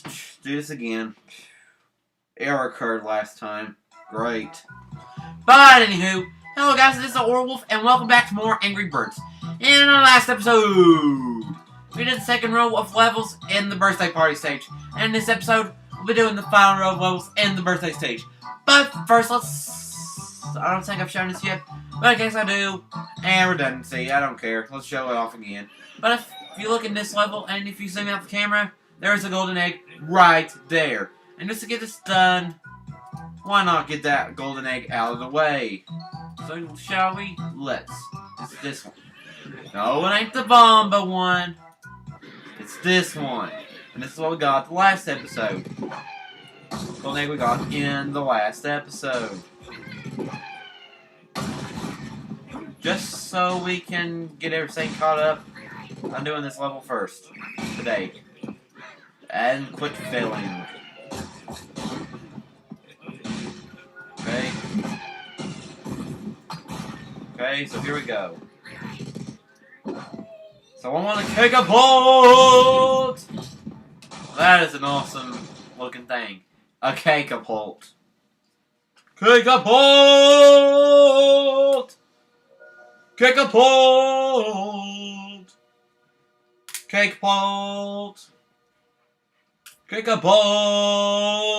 do this again. Error occurred last time. Great. But anywho, hello guys, this is DaAuraWolf, and welcome back to more Angry Birds. In our last episode, we did the second row of levels in the birthday party stage. And in this episode, we'll be doing the final row of levels in the birthday stage. But first, I don't think I've shown this yet, but in case I do, and redundancy, I don't care. Let's show it off again. But if you look in this level, and if you zoom out the camera, there's a golden egg right there. And just to get this done, why not get that golden egg out of the way? So, shall we? Let's. It's this one. No, it ain't the Bomba one. It's this one. And this is what we got the last episode. Golden egg we got in the last episode. Just so we can get everything caught up, I'm doing this level first. Today. And quit failing. Okay. Okay, so here we go. So I want to kick a bolt! That is an awesome looking thing. A cake a bolt. Kick a bolt! Kick a bolt! Cake bolt! Kick a bolt!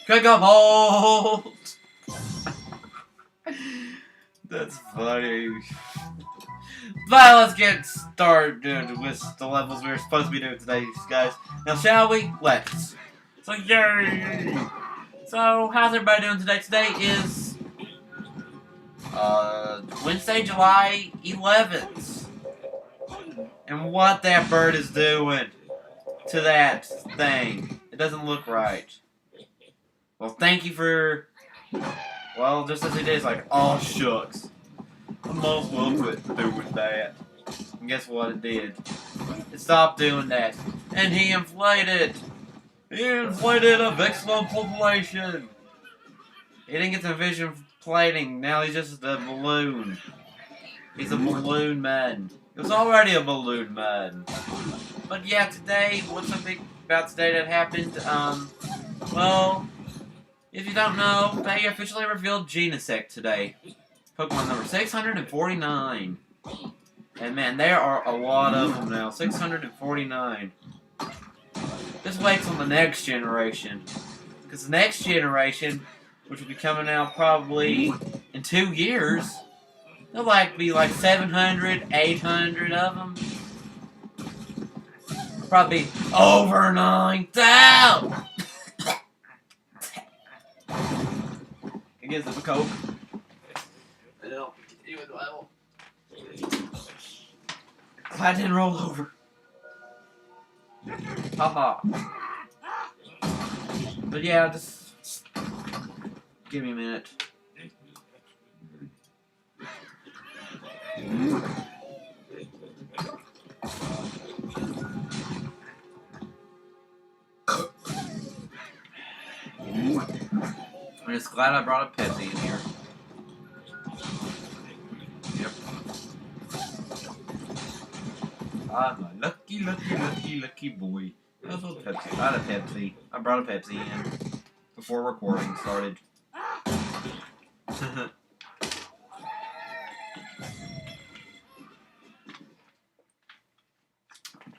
Kick a bolt! That's funny. But let's get started with the levels we were supposed to be doing today, guys. Now, shall we? Let's. So, yay! So, how's everybody doing today? Today is Wednesday, July 11th. And what that bird is doing to that thing, it doesn't look right. Well, thank you for, well, just as it is, like, oh shucks. I might as well quit doing that. And guess what it did? It stopped doing that. And he inflated. He inflated a Vexillon population. He didn't get the vision plating. Now he's just a balloon. He's a balloon man. He was already a balloon man. But yeah, today, what's so big about today that happened? Well, if you don't know, they officially revealed Genesect today. Pokemon number 649. And man, there are a lot of them now. 649. Just wait till the next generation. Because the next generation, which will be coming out probably in 2 years, there'll be like 700, 800 of them. Probably over 9,000! It gives them a Coke. I didn't roll over. Papa. But yeah, just give me a minute. I'm just glad I brought a Pepsi in here. Yep. I'm a lucky, lucky, lucky, lucky boy. That's what Pepsi. I had a Pepsi. I brought a Pepsi in before recording started.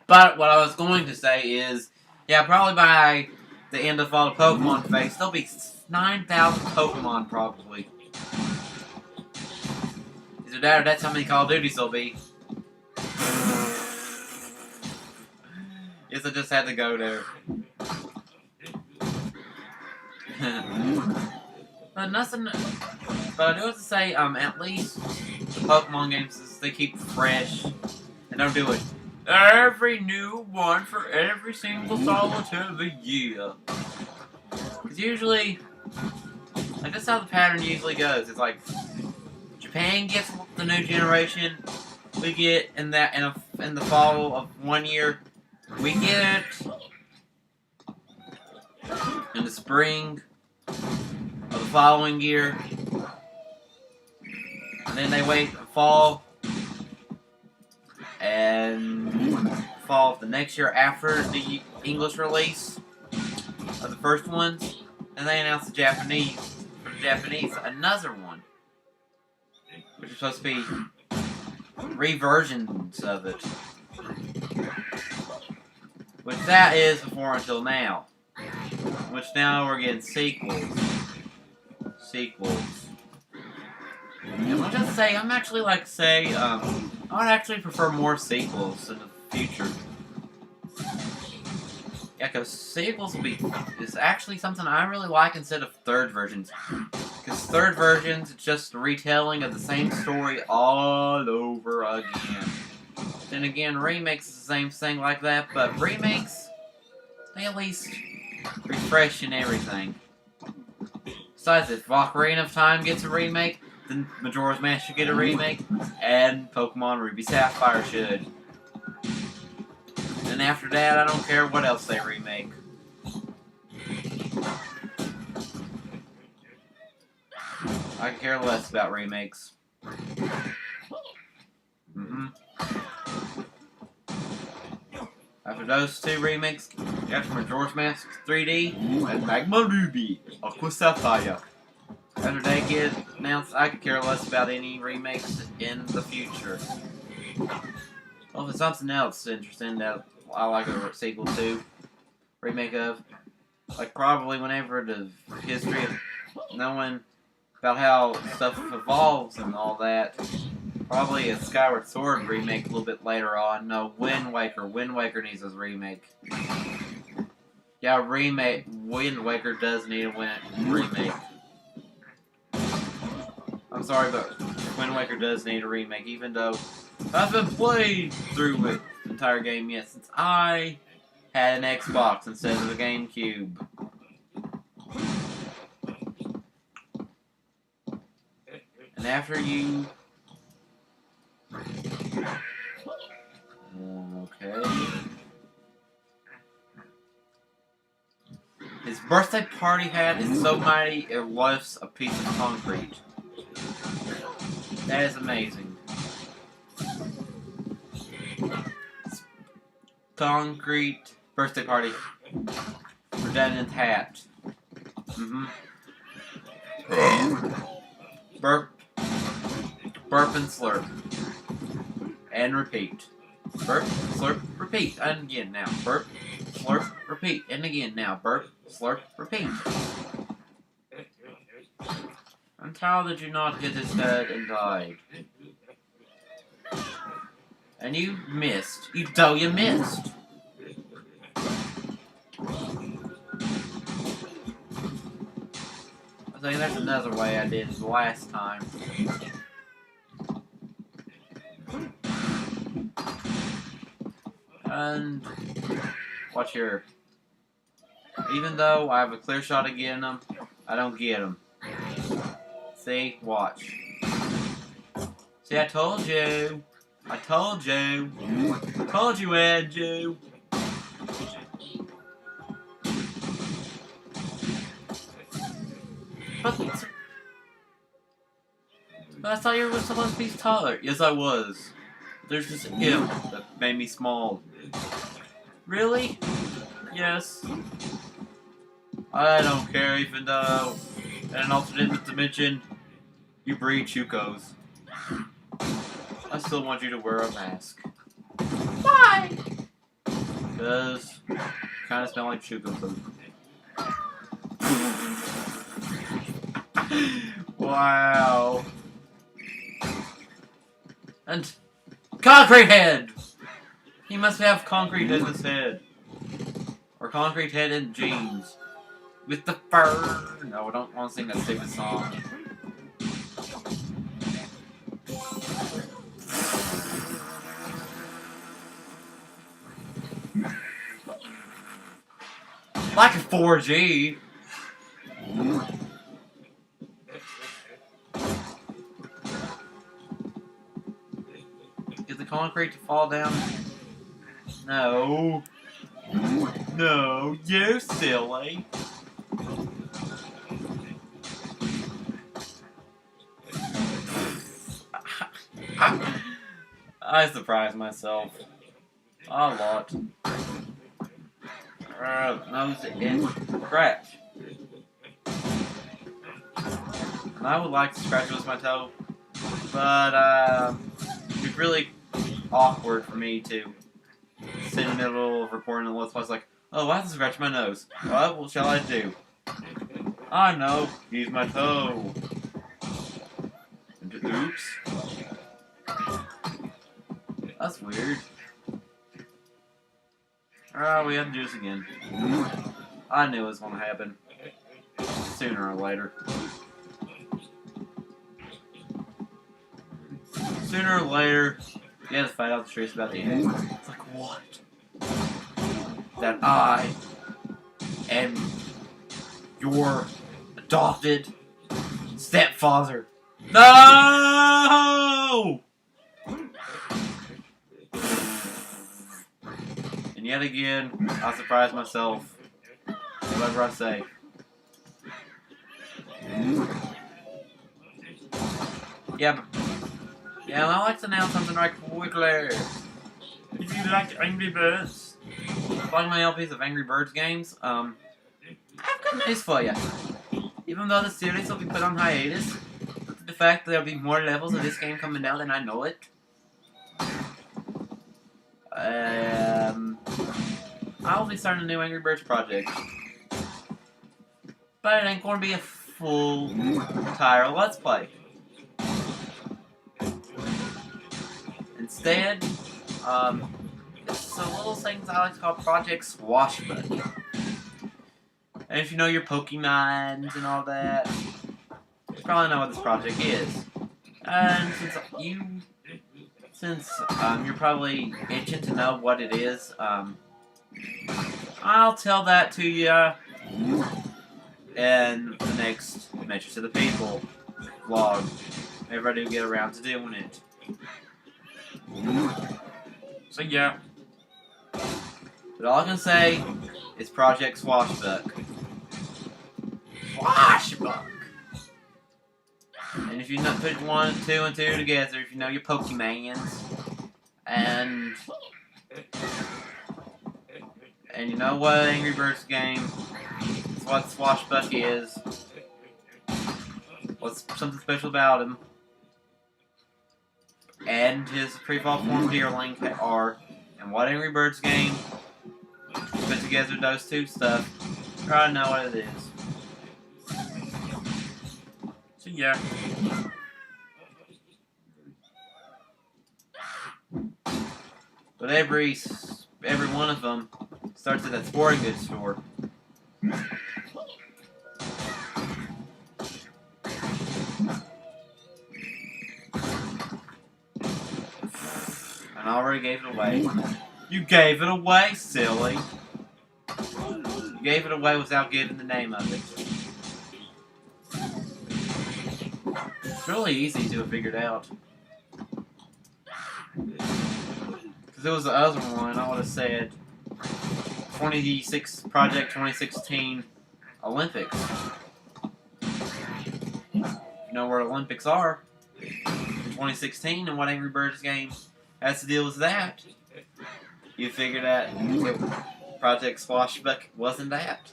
But what I was going to say is, yeah, probably by the end of all the Pokemon phase, there'll be 9,000 Pokemon probably. Either that or that's how many Call of Duties there'll be. Guess I just had to go there. But nothing. But I do have to say, at least the Pokemon games, they keep fresh and don't do it every new one for every single solitaire of the year. Because usually, like that's how the pattern usually goes. It's like Japan gets the new generation, we get in the fall of 1 year. We get it in the spring of the following year, and then they wait fall and fall of the next year after the English release of the first ones. And they announced for the Japanese, another one. Which is supposed to be reversions of it. Which that is before until now. Which now we're getting sequels. And I'll just say, I would actually prefer more sequels in the future. Yeah, because sequels is actually something I really like instead of third versions. Because third versions, it's just a retelling of the same story all over again. Then again, remakes is the same thing like that, but remakes, they at least refresh and everything. Besides, if Ocarina of Time gets a remake, then Majora's Mask should get a remake, and Pokemon Ruby Sapphire should. And after that, I don't care what else they remake. I can care less about remakes. After those two remakes, after Majora's Mask 3D and Magma Ruby Aqua Sapphire. After they get announced, I could care less about any remakes in the future. Well, if it's something else interesting that I like a sequel to, remake of, like probably whenever the history of knowing about how stuff evolves and all that, probably a Skyward Sword remake a little bit later on. No, Wind Waker. Wind Waker needs a remake. Yeah, remake. Wind Waker does need a remake. I'm sorry, but Wind Waker does need a remake, even though I haven't played through it the entire game yet since I had an Xbox instead of a GameCube. And after you... Okay... His birthday party hat is so mighty it lifts a piece of concrete. That is amazing. Concrete birthday party. Redundant hat. Burp. Burp and slurp. And repeat. Burp, slurp, repeat. And again now. Burp, slurp, repeat. And again now. Burp, slurp, repeat. And how did you not hit his head and died? And you missed. You missed. I think that's another way I did it last time. And watch here. Even though I have a clear shot of getting them, I don't get them. See? Watch. See, I told you. I told you. I told you, Andrew. But I thought you were supposed to be taller. Yes, I was. There's this imp that made me small. Really? Yes. I don't care, even though in an alternate dimension, you breed Chukos. I still want you to wear a mask. Why? Because you kind of smell like Chuko poop. Wow. And concrete head! He must have concrete in his head. Or concrete head in jeans. With the fur. No, I don't want to sing that stupid song. Like a 4G. Get the concrete to fall down. No. No, you silly. I surprised myself. A lot. Nose and scratch. And I would like to scratch with my toe, but it'd be really awkward for me to sit in the middle of recording a Let's Play like, oh, I have to scratch my nose. What shall I do? I know, use my toe. Oops. That's weird. We have to do this again. I knew it was going to happen. Sooner or later. Sooner or later, you have to find out the truth about the end. It's like, what? That I am your adopted stepfather. No! And yet again, I surprise myself. Whatever I say. Yeah, I like to announce something right quickly. If you like Angry Birds, find my LPs of Angry Birds games, I have good news for you. Even though the series will be put on hiatus, the fact that there'll be more levels of this game coming out than I know it. I'll be starting a new Angry Birds project. But it ain't going to be a full entire Let's Play. Instead, it's a little things I like to call Project Swashbuckling. And if you know your Pokemons and all that, you probably know what this project is. And since you're probably itching to know what it is, I'll tell that to you in the next Measures to the People vlog. Whenever I do get around to doing it. So yeah. But all I can say is Project Swashbuck. Swashbuck! And if you not put 1, 2, and 2 together, if you know your Pokemans, and you know what Angry Birds game, it's what Swashbuck is, what's something special about him, and his pre-fall form Deerling are, and what Angry Birds game put together those two stuff, try to know what it is. So yeah. But every one of them starts at that sporting goods store. And I already gave it away. You gave it away, silly. You gave it away without giving the name of it. It's really easy to have figured out. Because it was the other one, I would have said Project 2016 Olympics. You know where Olympics are in 2016 and what Angry Birds game has to deal with that. You figured that Project Swashbuck wasn't that.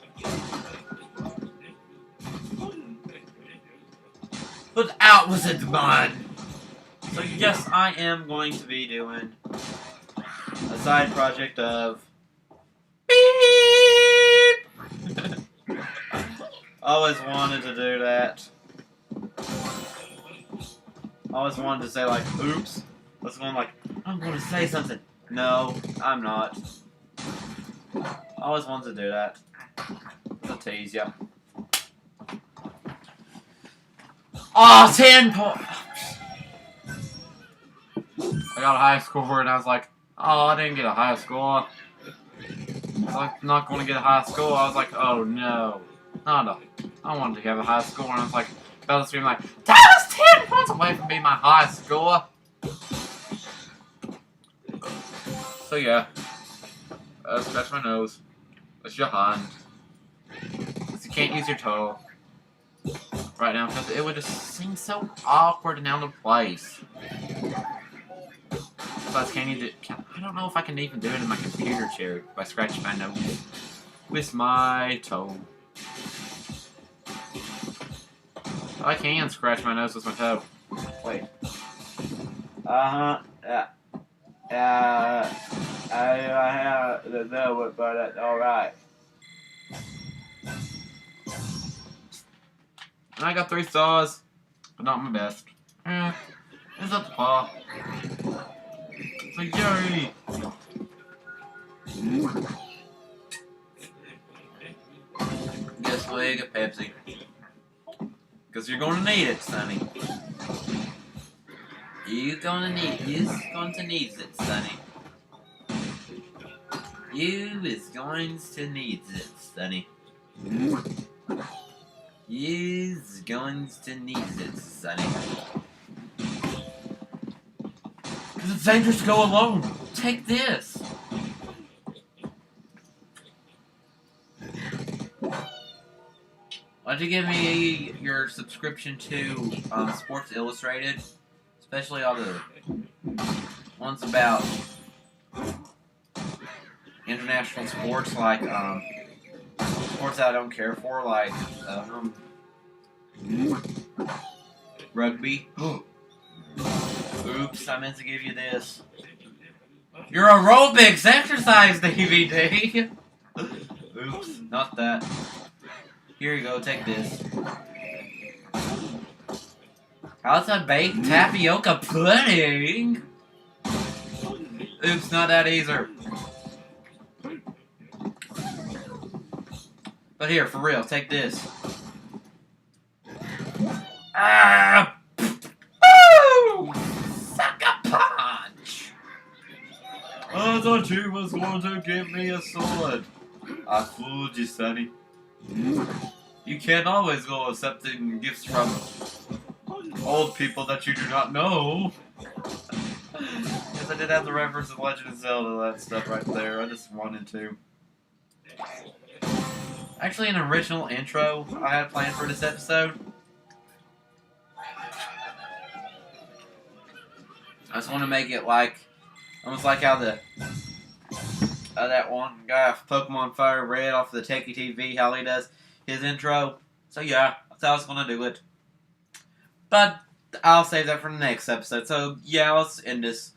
But out was it mine. So yes, I am going to be doing a side project of beep. Always wanted to do that. Always wanted to say like, oops. Let's go like, I'm going to say something. No, I'm not. Always wanted to do that. I'll tease ya. Oh, 10 points! I got a high score and I was like, oh, I didn't get a high score. I'm not going to get a high score. I was like, oh no. I wanted to have a high score and I was like, about to scream like, that was 10 points away from being my high score. So yeah. Scratch my nose. That's your hand. Because you can't use your toe right now because it would just seem so awkward and out of place. Plus, can you do... I don't know if I can even do it in my computer chair by scratching my nose with my toe. I can scratch my nose with my toe. Wait. I have to know it, but that's alright. I got 3 stars, but not my best. It's up to par. It's like, yay! Guess we get Pepsi. Because you're going to need it, Sonny. You're going to need it, Sonny. You is going to need it, Sonny. You's going to need it, Sonny. Because it's dangerous to go alone. Take this. Why'd you give me your subscription to Sports Illustrated? Especially all the ones about international sports, like sports that I don't care for, like rugby. Oops, I meant to give you this. Your aerobics exercise DVD. Oops, not that. Here you go, take this. How's a baked tapioca pudding? Oops, not that either. But here, for real, take this. Ah! Woo! Sucker punch! I thought you was going to give me a sword. I fooled you, Sonny. You can't always go accepting gifts from old people that you do not know. Yes, I did have the reference of Legend of Zelda, that stuff right there. I just wanted to. Actually, an original intro I had planned for this episode. I just want to make it like, almost like how the that one guy off Pokemon Fire Red off the Techie TV, how he does his intro. So yeah, that's how I was going to do it. But I'll save that for the next episode. So yeah, let's end this.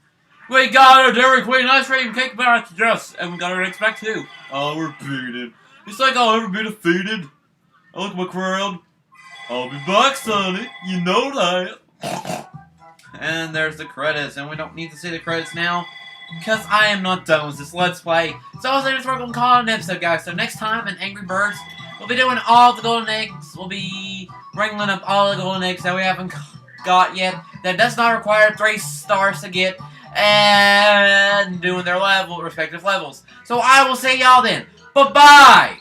We got a Dairy Queen ice cream cake back, yes, and we got our next back too. I'll repeat it. It's like I'll ever be defeated. I look at my crowd. I'll be back, Sonny. You know that. And there's the credits, and we don't need to see the credits now, because I am not done with this Let's Play. So I was going to call it an episode, guys. So next time in Angry Birds, we'll be doing all the golden eggs. We'll be wrangling up all the golden eggs that we haven't got yet. That does not require 3 stars to get, and doing their respective levels. So I will see y'all then. Bye-bye!